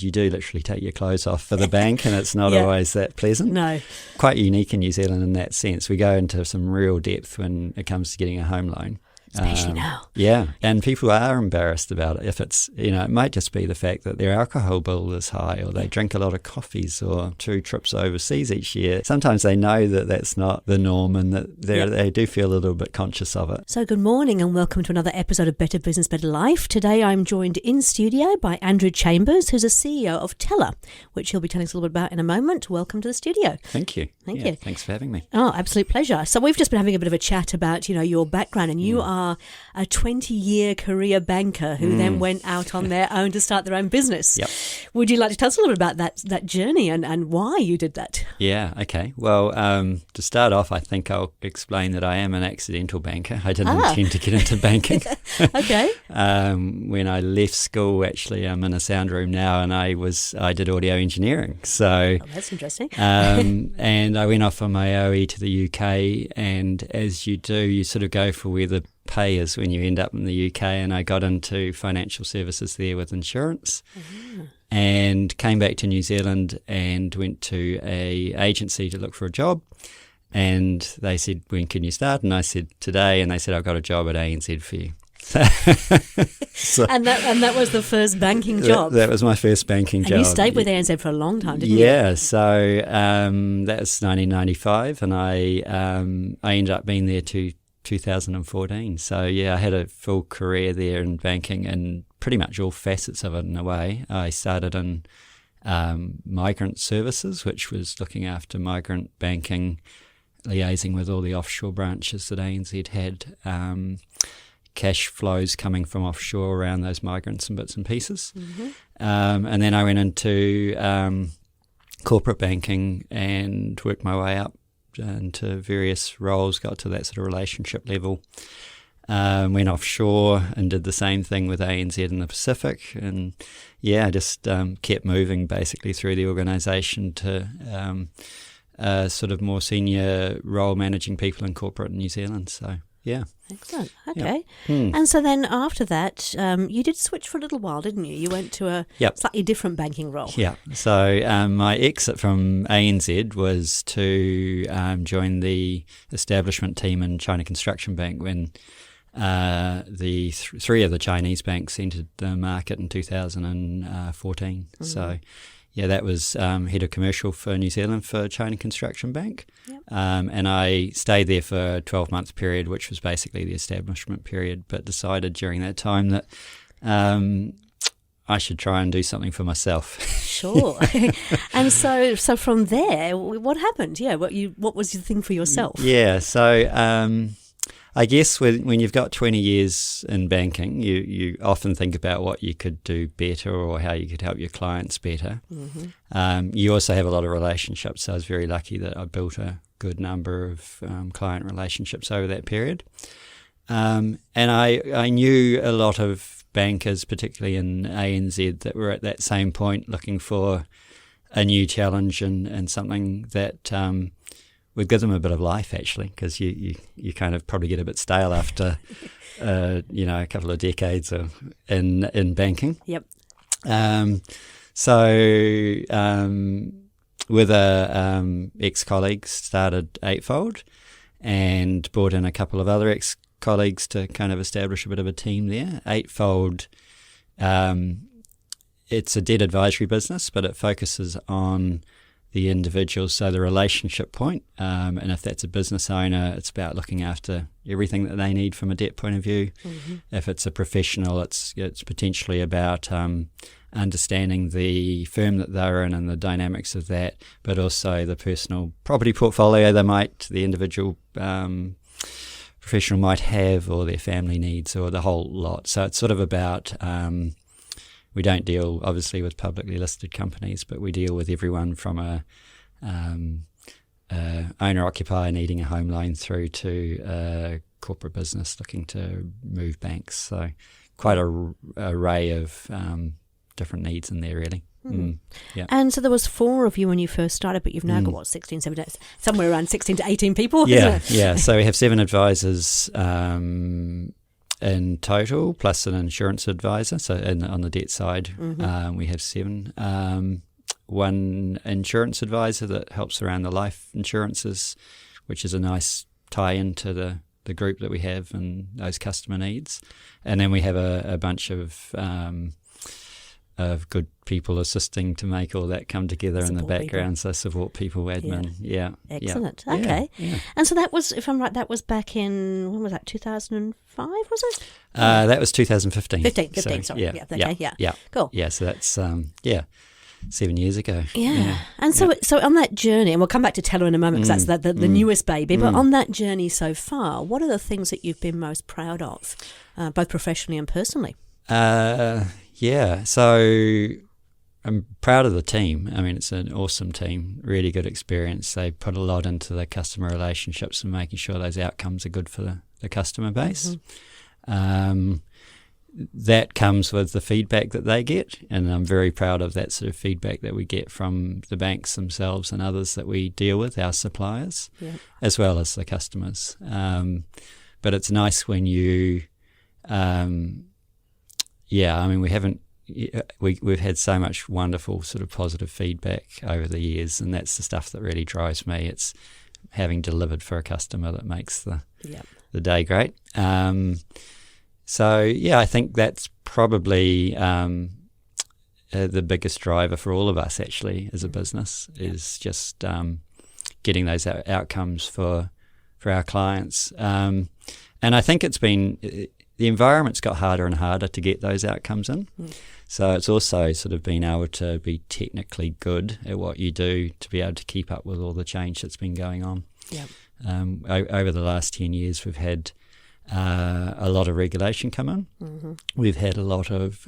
You do literally take your clothes off for the bank, and it's not Yeah. always that pleasant. No. Quite unique in New Zealand in that sense. We go into some real depth when it comes to getting a home loan. Especially now. Yeah, and people are embarrassed about it. If it's, it might just be the fact that their alcohol bill is high, or they drink a lot of coffees, or 2 trips overseas each year. Sometimes they know that that's not the norm, and that they do feel a little bit conscious of it. So good morning and welcome to another episode of Better Business, Better Life. Today I'm joined in studio by Andrew Chambers, who's a CEO of Tella, which he'll be telling us a little bit about in a moment. Welcome to the studio. Thank you. Thank you. Thanks for having me. Oh, absolute pleasure. So we've just been having a bit of a chat about, your background, and you are a 20-year career banker who then went out on their own to start their own business. Yep. Would you like to tell us a little bit about that journey and why you did that? Yeah, okay. Well, to start off, I think I'll explain that I am an accidental banker. I didn't intend to get into banking. Okay. When I left school, actually, I'm in a sound room now, and I did audio engineering. So, that's interesting. and I went off on my OE to the UK, and as you do, you sort of go for where the pay is when you end up in the UK, and I got into financial services there with insurance. And came back to New Zealand and went to a agency to look for a job, and they said, when can you start? And I said, today. And they said, I've got a job at ANZ for you. So, and that was the first banking job. That was my first banking job. And you stayed with ANZ for a long time, didn't you? Yeah, so that was 1995, and I ended up being there to 2014. So yeah, I had a full career there in banking and pretty much all facets of it in a way. I started in migrant services, which was looking after migrant banking, liaising with all the offshore branches that ANZ had, cash flows coming from offshore around those migrants and bits and pieces. And then I went into corporate banking and worked my way up into various roles, got to that sort of relationship level. Went offshore and did the same thing with ANZ in the Pacific, and just kept moving basically through the organisation to a sort of more senior role managing people in corporate in New Zealand. So yeah. Excellent. Okay. And so then after that, you did switch for a little while, didn't you? You went to a slightly different banking role. Yeah. So my exit from ANZ was to join the establishment team in China Construction Bank when the three of the Chinese banks entered the market in 2014. So that was head of commercial for New Zealand for China Construction Bank. And I stayed there for a 12-month period, which was basically the establishment period, but decided during that time that I should try and do something for myself. Sure. And so from there, what happened? Yeah, what was the thing for yourself? Yeah, so I guess when you've got 20 years in banking, you often think about what you could do better or how you could help your clients better. You also have a lot of relationships, so I was very lucky that I built a good number of client relationships over that period. And I knew a lot of bankers, particularly in ANZ, that were at that same point looking for a new challenge and something that would give them a bit of life, actually, because you kind of probably get a bit stale after a couple of decades in banking. Yep. So with a ex-colleague, started Eightfold and brought in a couple of other ex-colleagues to kind of establish a bit of a team there. Eightfold, it's a debt advisory business, but it focuses on the individual, so the relationship point. And if that's a business owner, it's about looking after everything that they need from a debt point of view. If it's a professional, it's potentially about understanding the firm that they're in and the dynamics of that, but also the personal property portfolio the individual professional might have, or their family needs, or the whole lot. So it's sort of about we don't deal obviously with publicly listed companies, but we deal with everyone from a owner-occupier needing a home loan through to a corporate business looking to move banks. So quite a array of different needs in there, really. Yeah. And so there was 4 of you when you first started, but you've now got 16, 17, somewhere around 16 to 18 people, Yeah, isn't it? yeah. So we have 7 advisors, in total, plus an insurance advisor. So on the debt side, we have 7. One insurance advisor that helps around the life insurances, which is a nice tie-in to the group that we have and those customer needs. And then we have a bunch of good people assisting to make all that come together in the background. People. So support people, admin. Yeah. Excellent. Yeah. Okay. Yeah. And so that was, if I'm right, that was back in, when was that, 2005, was it? That was 2015. 15, sorry. Yeah. Cool. Yeah, so that's, 7 years ago. Yeah. And so on that journey, and we'll come back to Tella in a moment because that's the newest baby, but on that journey so far, what are the things that you've been most proud of, both professionally and personally? So I'm proud of the team. I mean, it's an awesome team, really good experience. They put a lot into the customer relationships and making sure those outcomes are good for the customer base. That comes with the feedback that they get, and I'm very proud of that sort of feedback that we get from the banks themselves and others that we deal with, our suppliers, as well as the customers. But it's nice when you, we've had so much wonderful sort of positive feedback over the years, and that's the stuff that really drives me. It's having delivered for a customer that makes the day great. I think that's probably the biggest driver for all of us actually as a business is just getting those outcomes for our clients. And I think it's been, the environment's got harder and harder to get those outcomes in. So it's also sort of being able to be technically good at what you do to be able to keep up with all the change that's been going on. Over the last 10 years, we've had a lot of regulation come in. We've had a lot of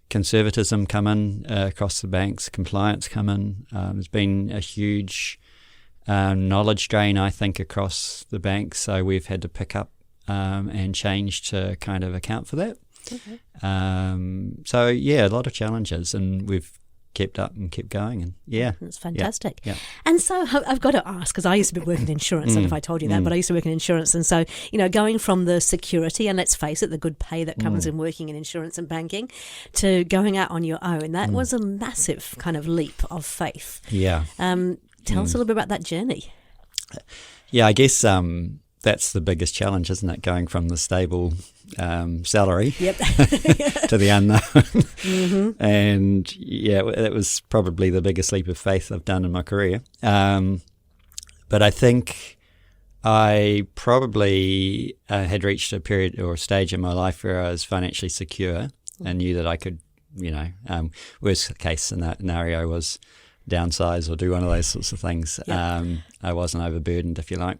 conservatism come in across the banks, compliance come in. There's been a huge knowledge drain, I think, across the banks. So we've had to pick up and change to kind of account for that. A lot of challenges, and we've kept up and kept going, and it's fantastic. And so I've got to ask, because I used to be working in insurance, I don't know if I told you that, but I used to work in insurance, and so going from the security and, let's face it, the good pay that comes in working in insurance and banking, to going out on your own, that was a massive kind of leap of faith. Tell us a little bit about that journey. I guess that's the biggest challenge, isn't it? Going from the stable salary to the unknown. And that was probably the biggest leap of faith I've done in my career. But I think I probably had reached a period or a stage in my life where I was financially secure and knew that I could, worst case scenario was downsize or do one of those sorts of things. I wasn't overburdened, if you like.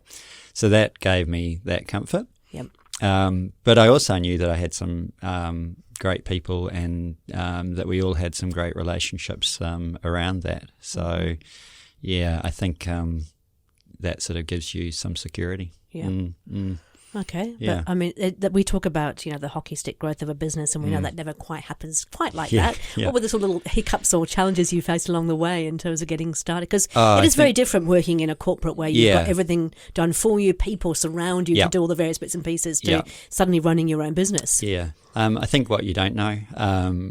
So that gave me that comfort. But I also knew that I had some great people and that we all had some great relationships around that. So, I think that sort of gives you some security. Okay, but I mean, that we talk about, the hockey stick growth of a business, and we know that never quite happens quite like that. What were the sort of little hiccups or challenges you faced along the way in terms of getting started? Because it is very different working in a corporate where you've got everything done for you, people surround you to do all the various bits and pieces, to suddenly running your own business. I think what you don't know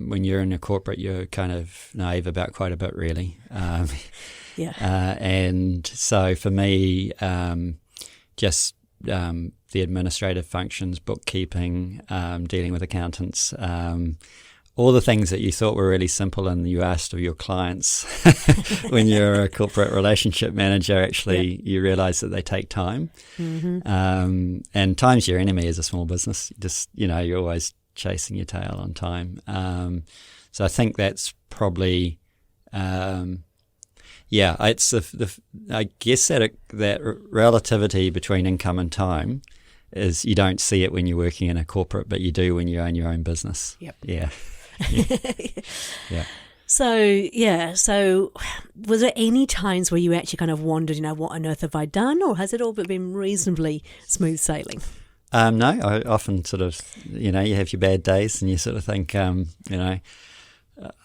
when you're in a corporate, you're kind of naive about quite a bit, really. And so for me, the administrative functions, bookkeeping, dealing with accountants, all the things that you thought were really simple and you asked of your clients when you're a corporate relationship manager, actually you realise that they take time. And time's your enemy as a small business. You're always chasing your tail on time. So I think that's probably... it's I guess that relativity between income and time is you don't see it when you're working in a corporate, but you do when you own your own business. So was there any times where you actually kind of wondered, what on earth have I done, or has it all been reasonably smooth sailing? No, I often sort of, you have your bad days and you sort of think, I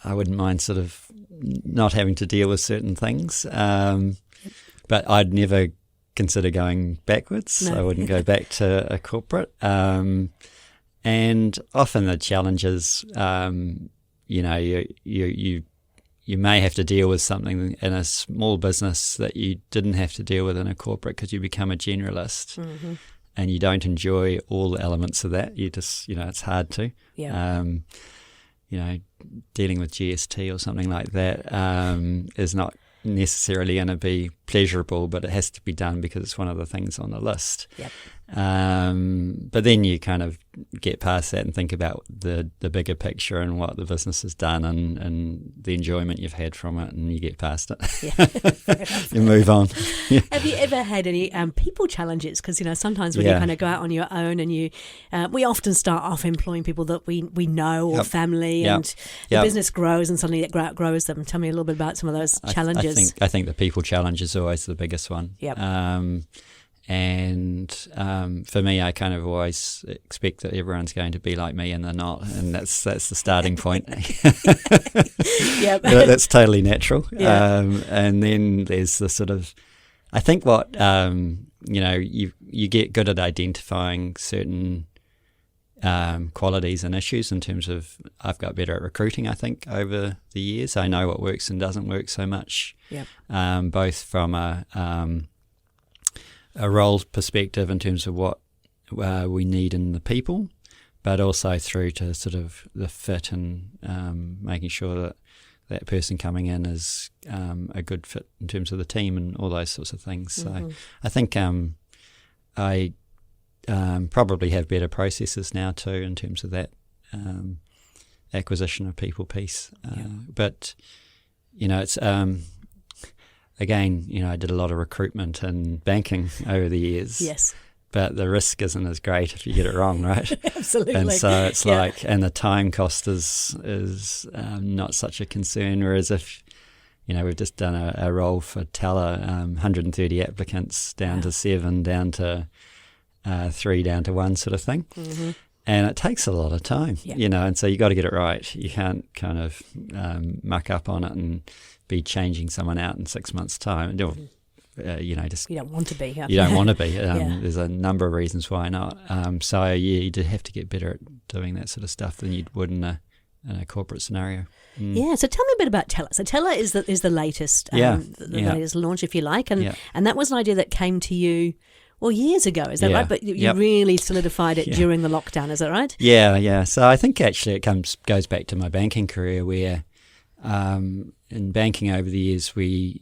wouldn't mind sort of not having to deal with certain things. But I'd never consider going backwards. No. I wouldn't go back to a corporate. And often the challenges, you may have to deal with something in a small business that you didn't have to deal with in a corporate because you become a generalist and you don't enjoy all the elements of that. You just, it's hard to. Yeah. Dealing with GST or something like that is not necessarily going to be pleasurable, but it has to be done because it's one of the things on the list. Yep. But then you kind of get past that and think about the bigger picture and what the business has done and the enjoyment you've had from it, and you get past it. Yeah. You move on. Yeah. Have you ever had any people challenges? Because sometimes when you kind of go out on your own and we often start off employing people that we know or family, and the business grows and suddenly it outgrows them. Tell me a little bit about some of those challenges. I think the people challenge is always the biggest one. Yep. And for me, I kind of always expect that everyone's going to be like me, and they're not, and that's the starting point. Yeah, that's totally natural. Yeah. And then there's the sort of, I think what you get good at identifying certain qualities and issues in terms of, I've got better at recruiting, I think, over the years. I know what works and doesn't work so much. Yeah. Both from a role perspective in terms of what we need in the people, but also through to sort of the fit and making sure that person coming in is a good fit in terms of the team and all those sorts of things. So I think I probably have better processes now too in terms of that acquisition of people piece. But, it's... Again, I did a lot of recruitment and banking over the years. Yes. But the risk isn't as great if you get it wrong, right? Absolutely. And so it's and the time cost is not such a concern. Whereas if, we've just done a role for Tella, 130 applicants down to 7, down to 3, down to 1 sort of thing. Mm-hmm. And it takes a lot of time, and so you got to get it right. You can't kind of muck up on it and be changing someone out in 6 months' time. Just you don't want to be. Yeah. You don't want to be. There's a number of reasons why not. So you do have to get better at doing that sort of stuff than you would in a corporate scenario. Yeah. So tell me a bit about Tella. So Tella is the latest, the latest launch, if you like, and that was an idea that came to you. Well, years ago, is that right? But you really solidified it during the lockdown, is that right? Yeah. So I think actually it goes back to my banking career, where in banking over the years,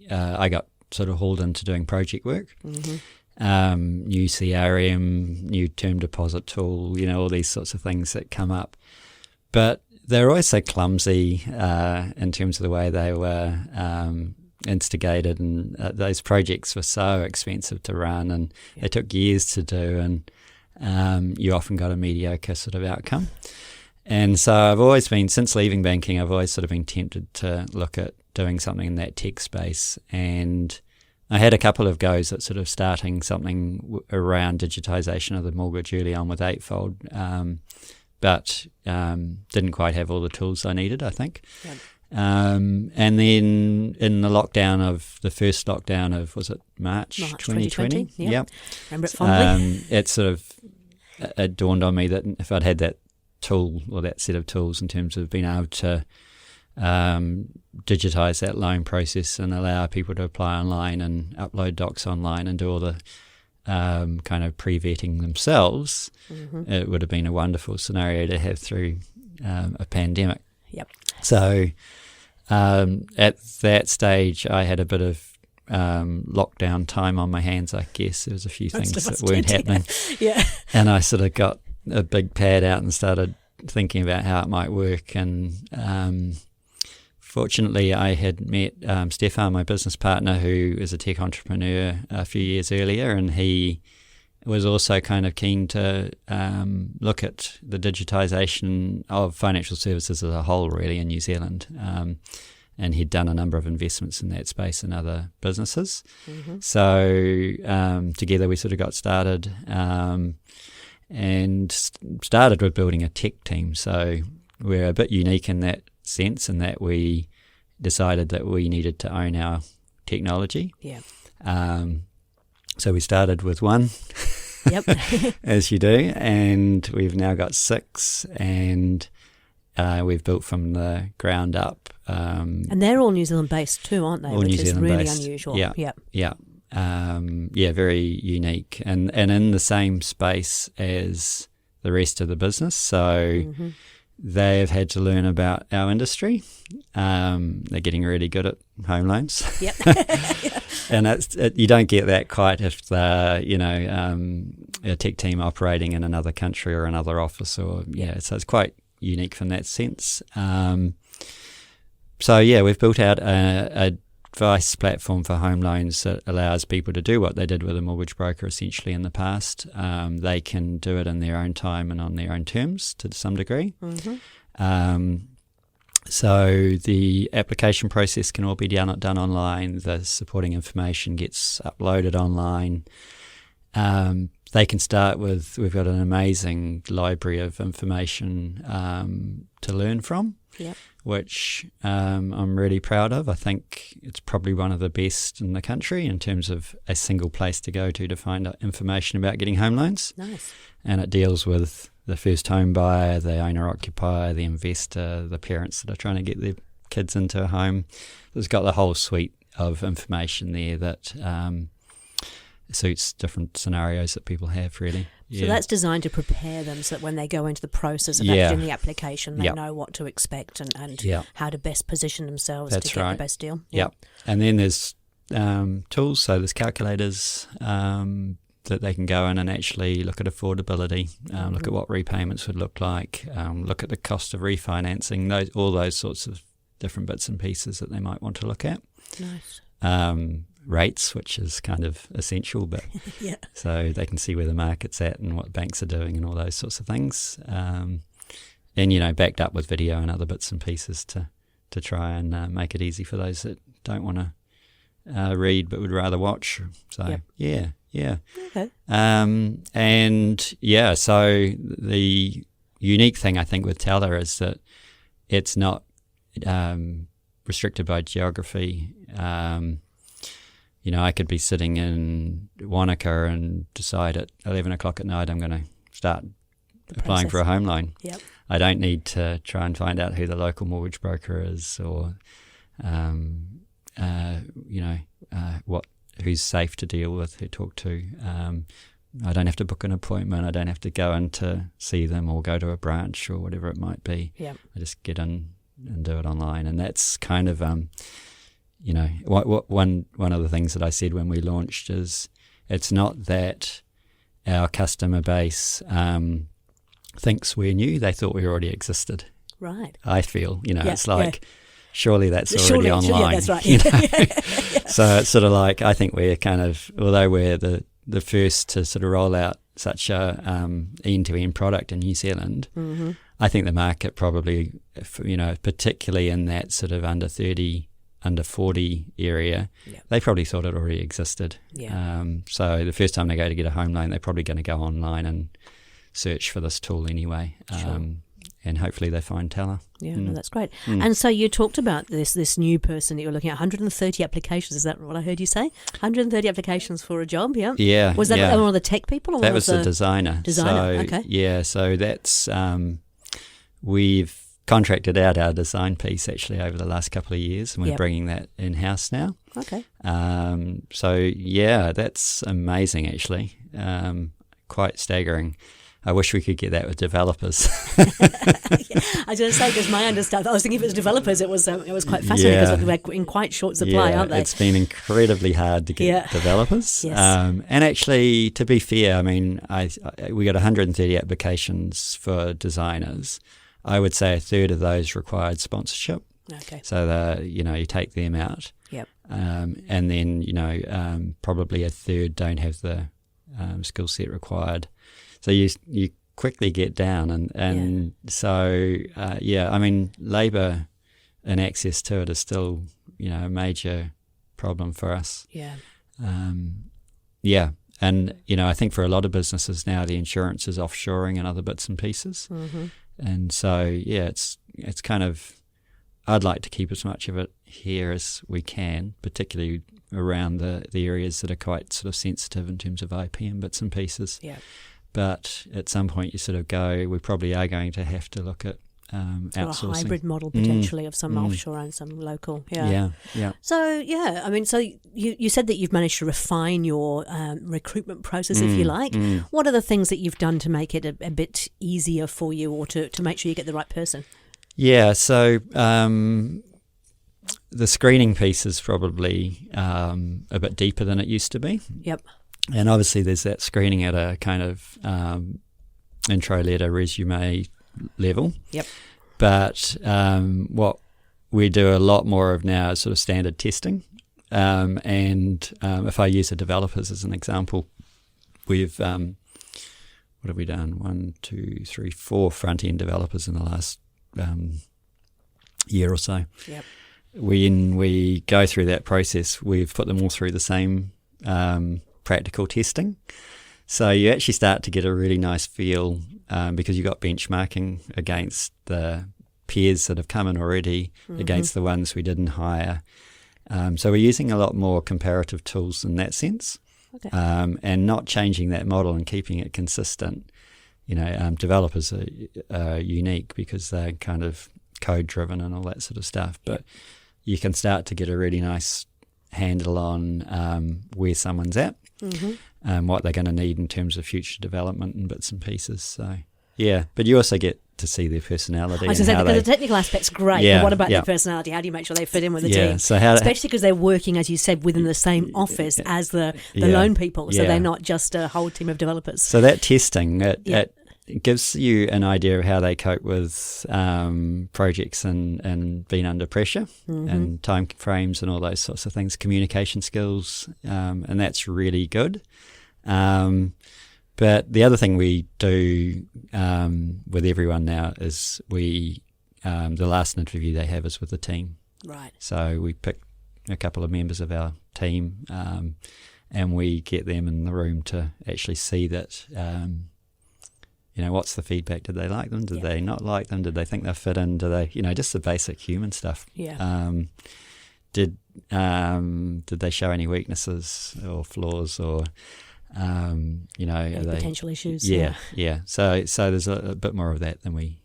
I got sort of hauled into doing project work, new CRM, new term deposit tool, all these sorts of things that come up. But they're always so clumsy in terms of the way they were instigated, and those projects were so expensive to run, and they took years to do, and you often got a mediocre sort of outcome. And so I've always been, since leaving banking, I've always sort of been tempted to look at doing something in that tech space. And I had a couple of goes at sort of starting something around digitisation of the mortgage early on with Eightfold, but didn't quite have all the tools I needed, I think. Yep. And then in the first lockdown of, was it March 2020? Yep. Remember it fondly. It dawned on me that if I'd had that tool or that set of tools in terms of being able to digitise that loan process and allow people to apply online and upload docs online and do all the kind of pre-vetting themselves, it would have been a wonderful scenario to have through a pandemic. Yep. So at that stage, I had a bit of lockdown time on my hands, I guess. There was a few things that weren't happening. Yeah. And I sort of got a big pad out and started thinking about how it might work. And fortunately, I had met Stefan, my business partner, who is a tech entrepreneur a few years earlier, and he was also kind of keen to look at the digitisation of financial services as a whole, really, in New Zealand. And he'd done a number of investments in that space in other businesses. So together we sort of got started and started with building a tech team. So we're a bit unique in that sense, in that we decided that we needed to own our technology. Yeah. So we started with one, Yep. as you do, and we've now got 6, and we've built from the ground up. And they're all New Zealand based too, aren't they? All Which New is Zealand really based. unusual. Yeah. Yep. Yeah. Very unique, and in the same space as the rest of the business. So they've had to learn about our industry. They're getting really good at home loans. Yep. And you don't get that quite if they're, a tech team operating in another country or another office, so it's quite unique from that sense. We've built out a advice platform for home loans that allows people to do what they did with a mortgage broker essentially in the past. They can do it in their own time and on their own terms to some degree. So the application process can all be done online. The supporting information gets uploaded online. They can start with, we've got an amazing library of information to learn from, which I'm really proud of. I think it's probably one of the best in the country in terms of a single place to go to find out information about getting home loans. Nice. And it deals with the first home buyer, the owner-occupier, the investor, the parents that are trying to get their kids into a home. It's got the whole suite of information there that suits different scenarios that people have, really. So that's designed to prepare them so that when they go into the process of actually doing the application, they know what to expect and how to best position themselves to get the best deal. And then there's tools, so there's calculators that they can go in and actually look at affordability, look at what repayments would look like, look at the cost of refinancing, all those sorts of different bits and pieces that they might want to look at. Nice. Rates, which is kind of essential, but so they can see where the market's at and what banks are doing and all those sorts of things. And, backed up with video and other bits and pieces to try and make it easy for those that don't want to read but would rather watch. So, Okay. So the unique thing I think with Tella is that it's not restricted by geography. I could be sitting in Wanaka and decide at 11 o'clock at night I'm going to start applying for a home loan. Yep. I don't need to try and find out who the local mortgage broker is or, who's safe to deal with, who to talk to. I don't have to book an appointment. I don't have to go in to see them or go to a branch or whatever it might be. Yep. I just get in and do it online. And that's kind of, one of the things that I said when we launched is it's not that our customer base thinks we're new. They thought we already existed. Right. I feel, it's like, surely that's already online. That's right. So it's sort of like, I think we're kind of, although we're the first to sort of roll out such a end-to-end product in New Zealand, I think the market probably, particularly in that sort of under 30, under 40 area, they probably thought it already existed. So the first time they go to get a home loan, they're probably going to go online and search for this tool anyway. And hopefully they find Tella. No, that's great. And so you talked about this new person that you're looking at, 130 applications. Is that what I heard you say? 130 applications for a job, Yeah. Was that one of the tech people? Or that was the designer. Designer, okay. Yeah, so that's, we've contracted out our design piece actually over the last couple of years, and we're bringing that in-house now. Okay. That's amazing actually. Quite staggering. I wish we could get that with developers. I was going to say, because my understanding, I was thinking if it was developers, it was quite fascinating because they're in quite short supply, aren't they? It's been incredibly hard to get developers. Yes. And actually, to be fair, I mean, we got 130 applications for designers. I would say a third of those required sponsorship. Okay. So you take them out. Yep. And then probably a third don't have the skill set required. So you quickly get down, and so I mean, labour and access to it is still a major problem for us. And I think for a lot of businesses now the insurance is offshoring and other bits and pieces, and so it's kind of, I'd like to keep as much of it here as we can, particularly around the areas that are quite sort of sensitive in terms of IP and bits and pieces. Yeah. But at some point you sort of go, we probably are going to have to look at outsourcing. Or a hybrid model potentially of some offshore and some local. Yeah. So, I mean, so you said that you've managed to refine your recruitment process, if you like. What are the things that you've done to make it a bit easier for you, or to make sure you get the right person? Yeah, so the screening piece is probably a bit deeper than it used to be. Yep. And obviously there's that screening at a kind of intro letter, resume level. Yep. But what we do a lot more of now is sort of standard testing. And if I use the developers as an example, we've, what have we done? 1, 2, 3, 4 front-end developers in the last year or so. Yep. When we go through that process, we've put them all through the same practical testing. So you actually start to get a really nice feel because you've got benchmarking against the peers that have come in already, against the ones we didn't hire. So we're using a lot more comparative tools in that sense, and not changing that model and keeping it consistent. Developers are unique because they're kind of code-driven and all that sort of stuff, but you can start to get a really nice handle on where someone's at, what they're going to need in terms of future development and bits and pieces. So, but you also get to see their personality. I was going to say, because the technical aspect's great, but what about their personality? How do you make sure they fit in with the team? So especially because they're working, as you said, within the same office as the lone people, so they're not just a whole team of developers. So that testing, it gives you an idea of how they cope with projects and being under pressure and time frames and all those sorts of things, communication skills, and that's really good. But the other thing we do with everyone now is the last interview they have is with the team. Right. So we pick a couple of members of our team and we get them in the room to actually see that, what's the feedback? Did they like them? Did they not like them? Did they think they fit in? Do they, just the basic human stuff. Yeah. Did they show any weaknesses or flaws or... potential issues. Yeah. So there's a bit more of that than we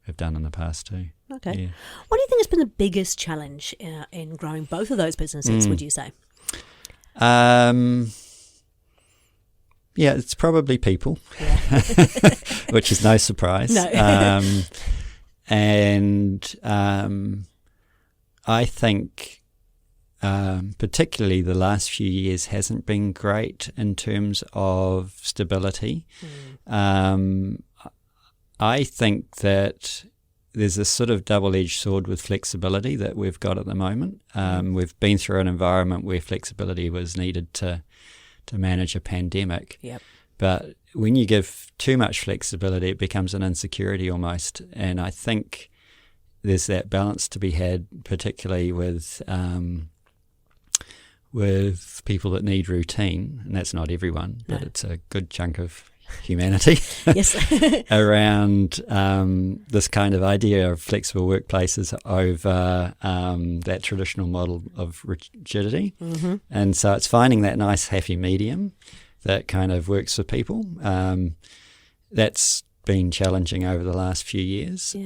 have done in the past too. Okay. Yeah. What do you think has been the biggest challenge in growing both of those businesses, would you say? It's probably people, which is no surprise. No. And I think... particularly the last few years hasn't been great in terms of stability. I think that there's a sort of double-edged sword with flexibility that we've got at the moment. We've been through an environment where flexibility was needed to manage a pandemic. Yep. But when you give too much flexibility, it becomes an insecurity almost. And I think there's that balance to be had, particularly with people that need routine, and that's not everyone, but it's a good chunk of humanity. Yes. Around this kind of idea of flexible workplaces over that traditional model of rigidity. And so it's finding that nice happy medium that kind of works for people. That's been challenging over the last few years.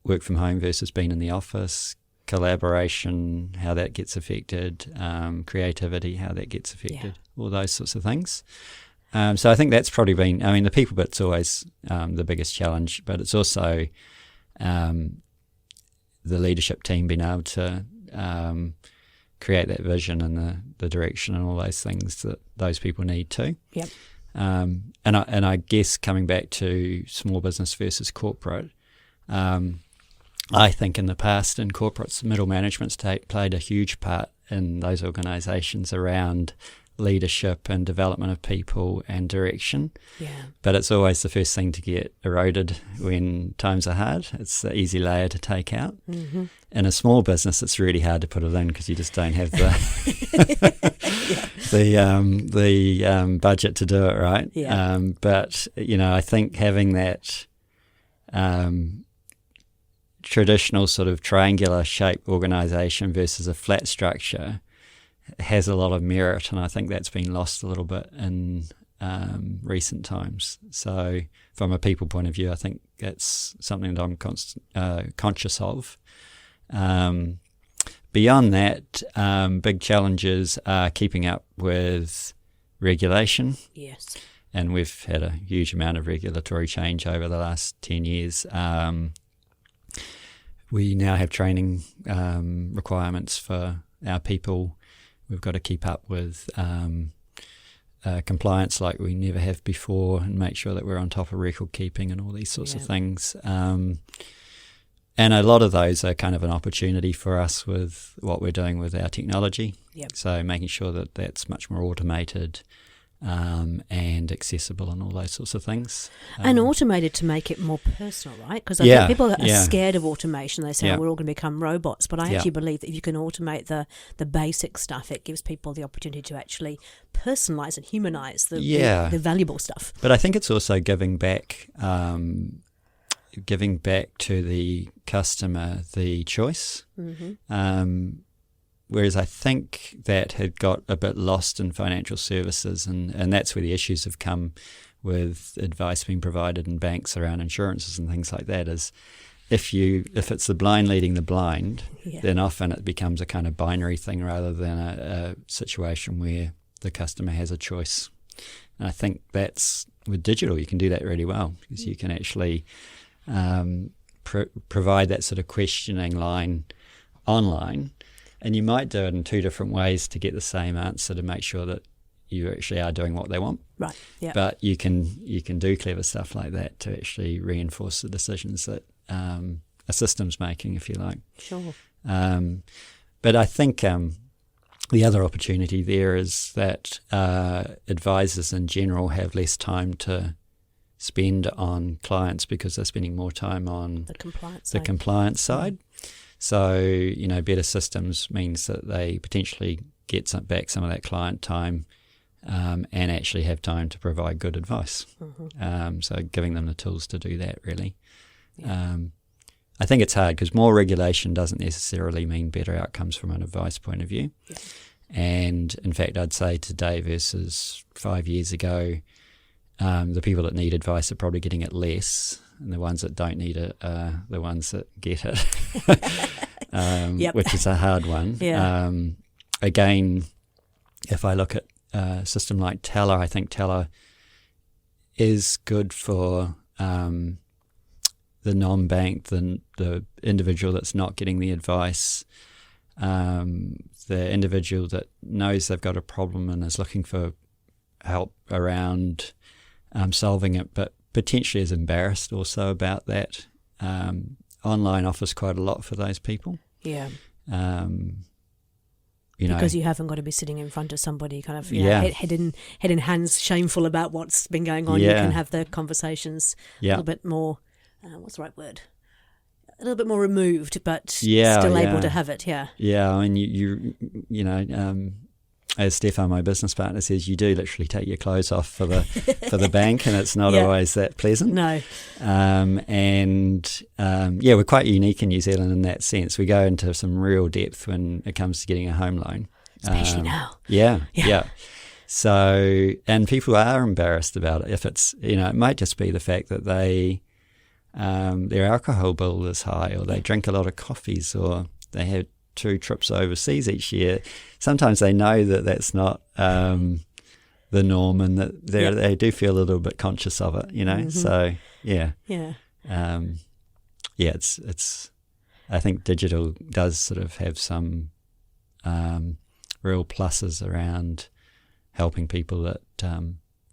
Work from home versus being in the office, collaboration, how that gets affected, creativity, how that gets affected, all those sorts of things. So I think that's probably been, the people bit's always the biggest challenge, but it's also the leadership team being able to create that vision and the direction and all those things that those people need too. Yep. And I guess coming back to small business versus corporate, I think in the past in corporates, middle management's played a huge part in those organisations around leadership and development of people and direction. Yeah. But it's always the first thing to get eroded when times are hard. It's the easy layer to take out. In a small business, it's really hard to put it in because you just don't have the the budget to do it, right? But I think having that traditional sort of triangular shaped organisation versus a flat structure has a lot of merit, and I think that's been lost a little bit in recent times. So from a people point of view, I think that's something that I'm conscious of. Beyond that, big challenges are keeping up with regulation. Yes. And we've had a huge amount of regulatory change over the last 10 years. We now have training requirements for our people. We've got to keep up with compliance like we never have before, and make sure that we're on top of record keeping and all these sorts of things. And a lot of those are kind of an opportunity for us with what we're doing with our technology. Yep. So making sure that that's much more automated and accessible and all those sorts of things. And automated to make it more personal, right? Because I think people are scared of automation. They say, we're all going to become robots. But I actually believe that if you can automate the basic stuff, it gives people the opportunity to actually personalise and humanise the valuable stuff. But I think it's also giving back to the customer the choice. Mm-hmm. Whereas I think that had got a bit lost in financial services, and that's where the issues have come with advice being provided in banks around insurances and things like that, is if it's the blind leading the blind, then often it becomes a kind of binary thing rather than a situation where the customer has a choice. And I think that's, with digital, you can do that really well, because you can actually provide that sort of questioning line online. And you might do it in two different ways to get the same answer, to make sure that you actually are doing what they want. Right. Yeah. But you can do clever stuff like that to actually reinforce the decisions that a system's making, if you like. Sure. But I think the other opportunity there is that advisors in general have less time to spend on clients because they're spending more time on the compliance side. So, better systems means that they potentially get back some of that client time and actually have time to provide good advice. Mm-hmm. So giving them the tools to do that, really. Yeah. I think it's hard because more regulation doesn't necessarily mean better outcomes from an advice point of view. Yeah. And in fact, I'd say today versus 5 years ago, the people that need advice are probably getting it less, and the ones that don't need it are the ones that get it, which is a hard one. Yeah. Again, if I look at a system like Tella, I think Tella is good for the non-bank, the individual that's not getting the advice, the individual that knows they've got a problem and is looking for help around solving it, but potentially is embarrassed also about that. Online offers quite a lot for those people. Yeah. Because you haven't got to be sitting in front of somebody kind of head in hands, shameful about what's been going on. You can have the conversations a little bit more, what's the right word? A little bit more removed, but still able to have it. Yeah. Yeah. I mean, you as Stefan, my business partner, says, you do literally take your clothes off for the bank, and it's not always that pleasant. No. We're quite unique in New Zealand in that sense. We go into some real depth when it comes to getting a home loan. Especially now. Yeah. So, and people are embarrassed about it. If it's, it might just be the fact that their alcohol bill is high, or they drink a lot of coffees, or they have 2 trips overseas each year. Sometimes they know that that's not the norm, and that they do feel a little bit conscious of it, Mm-hmm. So it's. I think digital does sort of have some real pluses around helping people that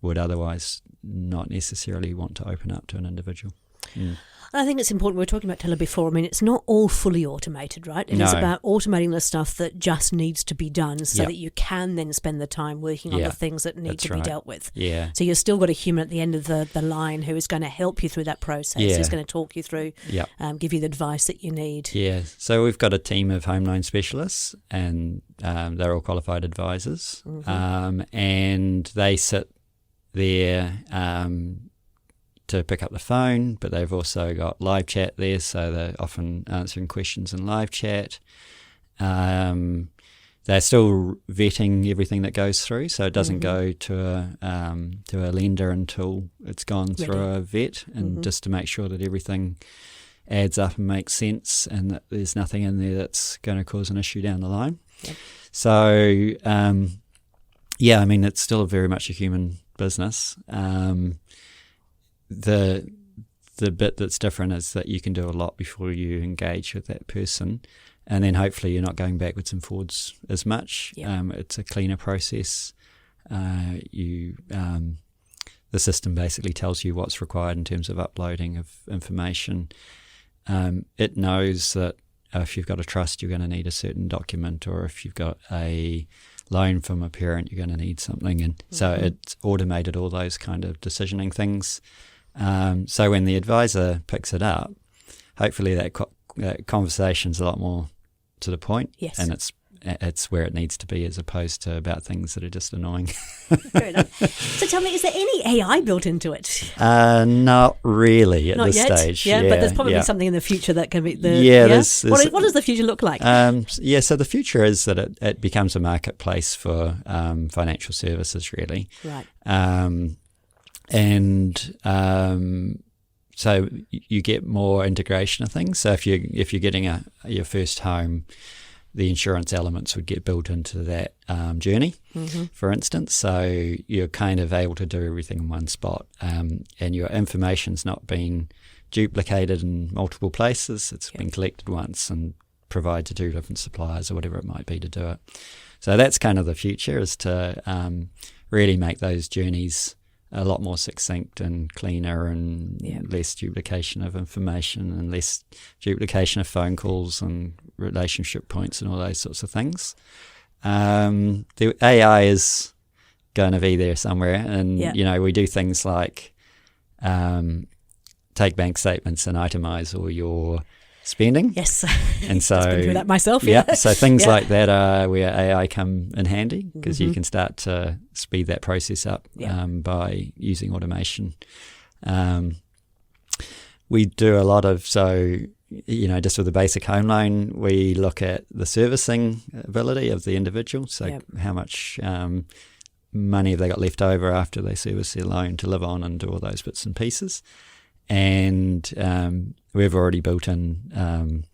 would otherwise not necessarily want to open up to an individual. Mm. I think it's important. We were talking about Tella before. I mean, it's not all fully automated, right? It is about automating the stuff that just needs to be done, so that you can then spend the time working on the things that need to be dealt with. Yeah. So you've still got a human at the end of the line who is going to help you through that process, who's going to talk you through, give you the advice that you need. Yeah. So we've got a team of home loan specialists, and they're all qualified advisors, and they sit there to pick up the phone, but they've also got live chat there, so they're often answering questions in live chat. They're still vetting everything that goes through, so it doesn't go to a lender until it's gone through a vet, and just to make sure that everything adds up and makes sense, and that there's nothing in there that's going to cause an issue down the line. Yep. So, I mean, it's still very much a human business. The bit that's different is that you can do a lot before you engage with that person. And then hopefully you're not going backwards and forwards as much. Yep. It's a cleaner process. The system basically tells you what's required in terms of uploading of information. It knows that if you've got a trust, you're going to need a certain document, or if you've got a loan from a parent, you're going to need something. And so it's automated all those kind of decisioning things. So when the advisor picks it up, hopefully that conversation's a lot more to the point, and it's where it needs to be, as opposed to about things that are just annoying. Fair enough. So tell me, is there any AI built into it? Not really at Not this yet. stage. Yeah, but there's probably something in the future that can be the. There's what does the future look like? So the future is that it becomes a marketplace for financial services, really. Right. So you get more integration of things. So if you're getting your first home, the insurance elements would get built into that journey, for instance. So you're kind of able to do everything in one spot, and your information's not being duplicated in multiple places. It's been collected once and provided to 2 different suppliers or whatever it might be to do it. So that's kind of the future, is to really make those journeys a lot more succinct and cleaner, and less duplication of information and less duplication of phone calls and relationship points and all those sorts of things. The AI is going to be there somewhere, and we do things like take bank statements and itemize all your spending. Yes, and so I've been through that myself. So things like that are where AI come in handy, because you can start to speed that process up by using automation. We do a lot of just with the basic home loan, we look at the servicing ability of the individual. So how much money have they got left over after they service their loan to live on and do all those bits and pieces. And we've already built in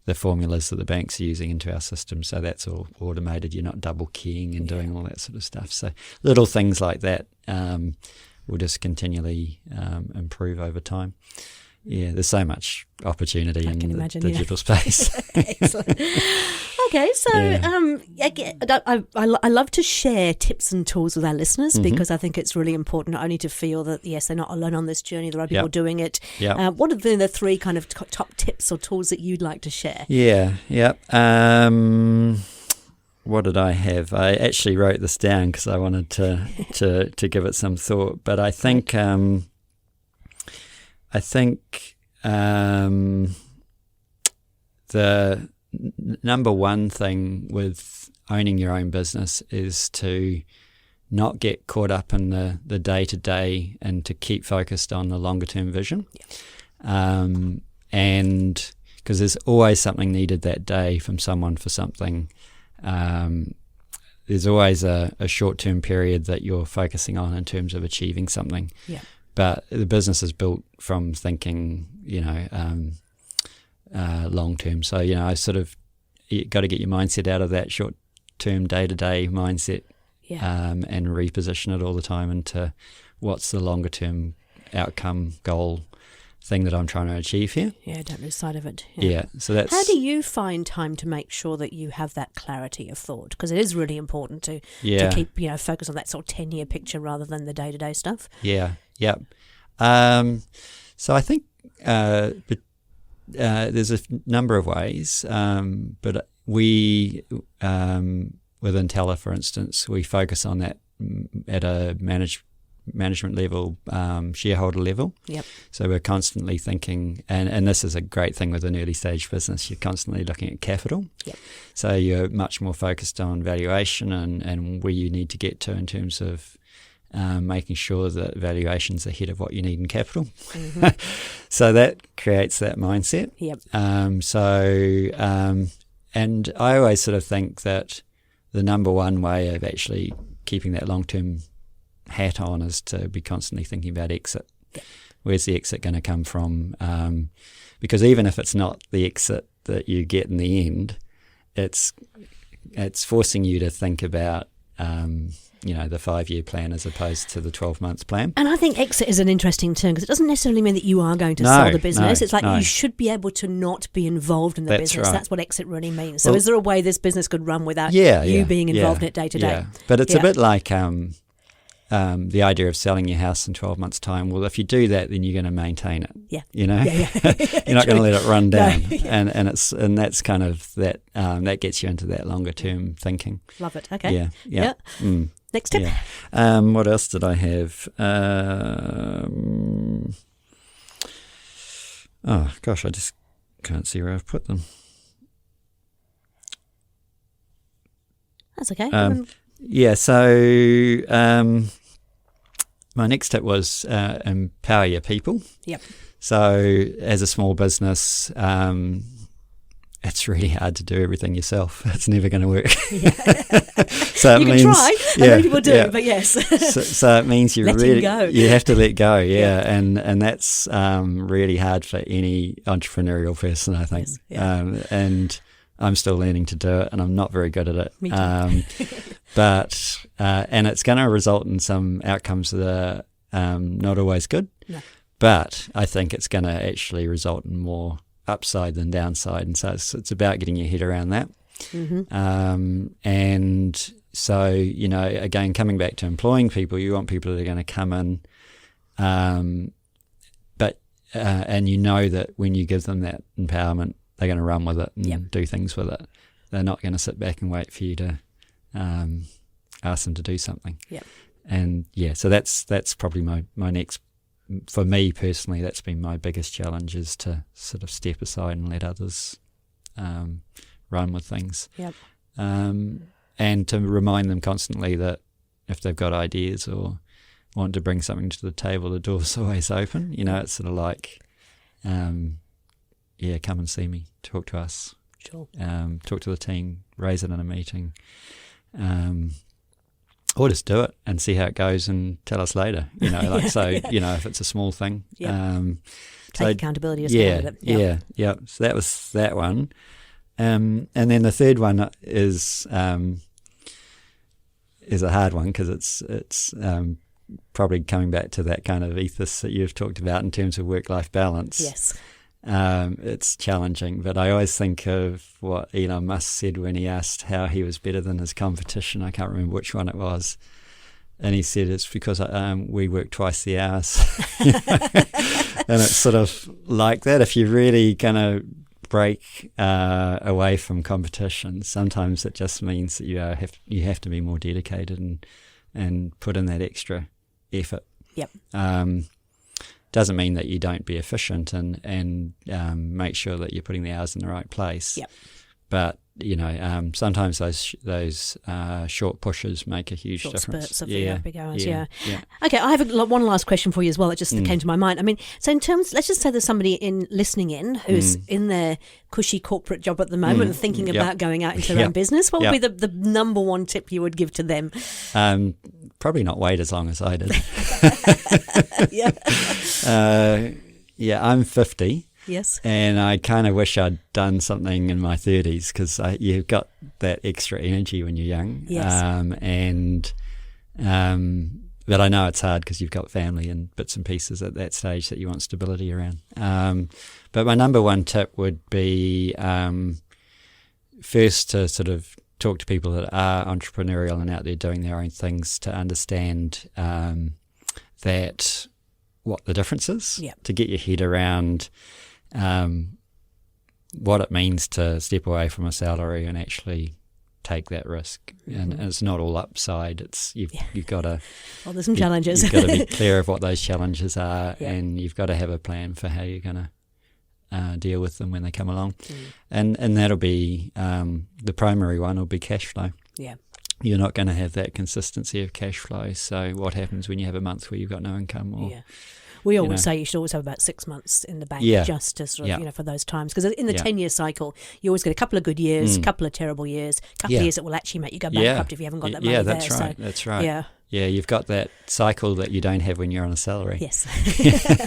the formulas that the banks are using into our system, so that's all automated. You're not double keying and doing all that sort of stuff. So little things like that will just continually improve over time. Yeah, there's so much opportunity in the digital space. Excellent. Okay, so I love to share tips and tools with our listeners, because I think it's really important not only to feel that, yes, they're not alone on this journey, there are people doing it. What are the 3 kind of top tips or tools that you'd like to share? What did I have? I actually wrote this down because I wanted to give it some thought, but I think the number one thing with owning your own business is to not get caught up in the day-to-day, and to keep focused on the longer-term vision. And because there's always something needed that day from someone for something. There's always a short-term period that you're focusing on in terms of achieving something. But the business is built from thinking, long-term. So, I you got to get your mindset out of that short-term, day-to-day mindset, and reposition it all the time into what's the longer-term outcome, goal, thing that I'm trying to achieve here. Yeah, don't lose sight of it. So that's. How do you find time to make sure that you have that clarity of thought? Because it is really important to keep focus on that sort of 10-year picture rather than the day-to-day stuff. So I think there's a number of ways, but we within Tella, for instance, we focus on that at a management level, shareholder level. So we're constantly thinking, and this is a great thing with an early stage business, you're constantly looking at capital. So you're much more focused on valuation and where you need to get to in terms of making sure that valuation's ahead of what you need in capital. So that creates that mindset. Yep. And I always sort of think that the number one way of actually keeping that long-term hat on is to be constantly thinking about exit. Yep. Where's the exit going to come from? Because even if it's not the exit that you get in the end, it's forcing you to think about the 5-year plan as opposed to the 12-month plan. And I think exit is an interesting term because it doesn't necessarily mean that you are going to sell the business. It's like you should be able to not be involved in the business. Right. That's what exit really means. So is there a way this business could run without you being involved in it day to day? Yeah. But it's a bit like the idea of selling your house in 12 months' time. Well, if you do that, then you're going to maintain it. Yeah. You're not going to let it run down. And that's kind of that. That gets you into that longer term thinking. Love it. Okay. Yeah. Next tip. Yeah. What else did I have? Oh gosh, I just can't see where I've put them. That's okay. So my next tip was empower your people. Yep. So as a small business, it's really hard to do everything yourself. It's never going to work. So it means, can try. I know people do, but yes. so it means you really go. You have to let go. And that's really hard for any entrepreneurial person, I think. Yes. And I'm still learning to do it, and I'm not very good at it. Me too. But it's going to result in some outcomes that are not always good. No. But I think it's going to actually result in more upside than downside, and so it's about getting your head around that. And so again, coming back to employing people, you want people that are going to come in, but that when you give them that empowerment, they're going to run with it and do things with it. They're not going to sit back and wait for you to ask them to do something. Yep. And so that's probably my next. For me personally, that's been my biggest challenge, is to sort of step aside and let others run with things. Yep. And to remind them constantly that if they've got ideas or want to bring something to the table, the door's always open. It's sort of like, come and see me, talk to us. Sure. Talk to the team, raise it in a meeting. Or just do it and see how it goes and tell us later, if it's a small thing. Take accountability as part of it. Yeah. So that was that one. And then the third one is a hard one, because it's probably coming back to that kind of ethos that you've talked about in terms of work-life balance. Yes. It's challenging, but I always think of what Elon Musk said when he asked how he was better than his competition. I can't remember which one it was, and he said it's because we work twice the hours. And it's sort of like that. If you're really going to break away from competition, sometimes it just means that you have to be more dedicated and put in that extra effort. Yep. Doesn't mean that you don't be efficient and make sure that you're putting the hours in the right place. Yep. But sometimes those short pushes make a huge difference. Spurts of the big hours. Yeah. Okay, I have one last question for you as well. It just came to my mind. I mean, so in terms, let's just say there's somebody listening in who's in their cushy corporate job at the moment and thinking about going out into their own business. What would be the number one tip you would give to them? Probably not wait as long as I did. I'm 50. Yes. And I kind of wish I'd done something in my 30s, because you've got that extra energy when you're young. Yes. But I know it's hard because you've got family and bits and pieces at that stage that you want stability around. But my number one tip would be first to sort of talk to people that are entrepreneurial and out there doing their own things, to understand that what the difference is, to get your head around what it means to step away from a salary and actually take that risk. And it's not all upside. It's you've got to. Well, there's some challenges. You've got to be clear of what those challenges are, and you've got to have a plan for how you're going to deal with them when they come along. And that'll be the primary one will be cash flow. Yeah. you're not going to have that consistency of cash flow. So what happens when you have a month where you've got no income? Or, we always say you should always have about 6 months in the bank just to sort of, for those times. Because in the 10-year cycle, you always get a couple of good years, a couple of terrible years, a couple of years that will actually make you go bankrupt if you haven't got that money there. That's right. So, that's right. Yeah, you've got that cycle that you don't have when you're on a salary. Yes,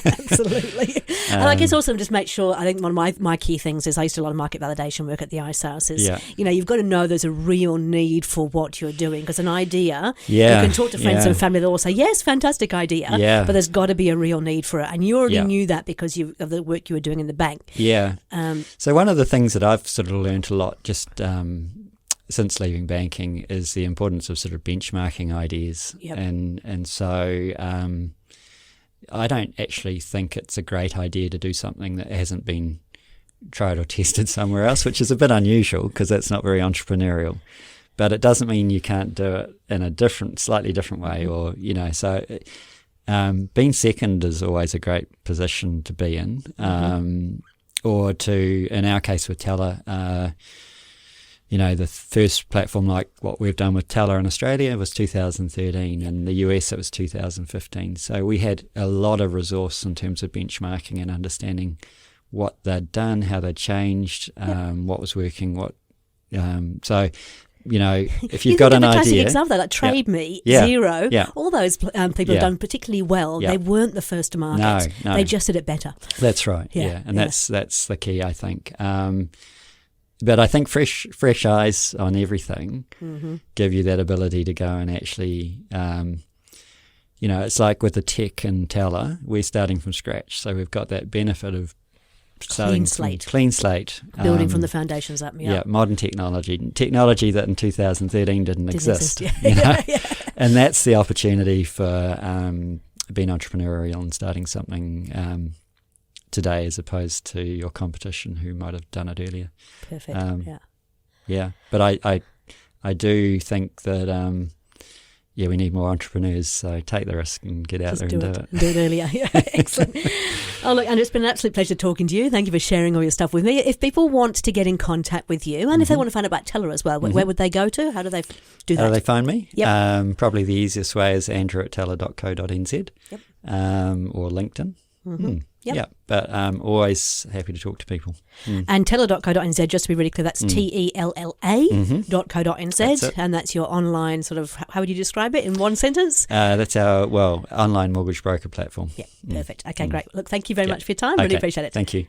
absolutely. And I guess also just make sure, I think one of my key things is I used to do a lot of market validation work at the ISAS is, you've got to know there's a real need for what you're doing. Because an idea, you can talk to friends and family, they'll all say, yes, fantastic idea, but there's got to be a real need for it. And you already knew that because of the work you were doing in the bank. Yeah. So one of the things that I've sort of learned a lot just since leaving banking is the importance of sort of benchmarking ideas. And so I don't actually think it's a great idea to do something that hasn't been tried or tested somewhere else, which is a bit unusual because that's not very entrepreneurial. But it doesn't mean you can't do it in a slightly different way, or, so being second is always a great position to be in. Or to, in our case with Tella, the first platform like what we've done with Tella in Australia was 2013. In the US, it was 2015. So we had a lot of resource in terms of benchmarking and understanding what they'd done, how they'd changed, what was working, if you've got an idea. Fantastic example, like Trade Me, Zero, all those people have done particularly well. They weren't the first to market. No. They just did it better. That's right, and that's the key, I think. But I think fresh eyes on everything give you that ability to go and actually, it's like with the tech and Tella, we're starting from scratch. So we've got that benefit of starting clean slate. Building from the foundations up. Yeah, modern technology that in 2013 didn't exist. And that's the opportunity for being entrepreneurial and starting something today as opposed to your competition who might have done it earlier. Perfect. But I do think that we need more entrepreneurs, so take the risk and get out there and do it. Do it earlier. Excellent. Oh, look, Andrew, it's been an absolute pleasure talking to you. Thank you for sharing all your stuff with me. If people want to get in contact with you, and if they want to find out about Tella as well, where would they go to? How do they do that? How do they find me? Probably the easiest way is andrew@tella.co.nz or LinkedIn. But I'm always happy to talk to people. And Tella.co.nz, just to be really clear, that's TELLA.co.nz, and that's your online sort of, how would you describe it in one sentence? That's our, online mortgage broker platform. Perfect. Okay, great. Look, thank you very much for your time. Really appreciate it. Thank you.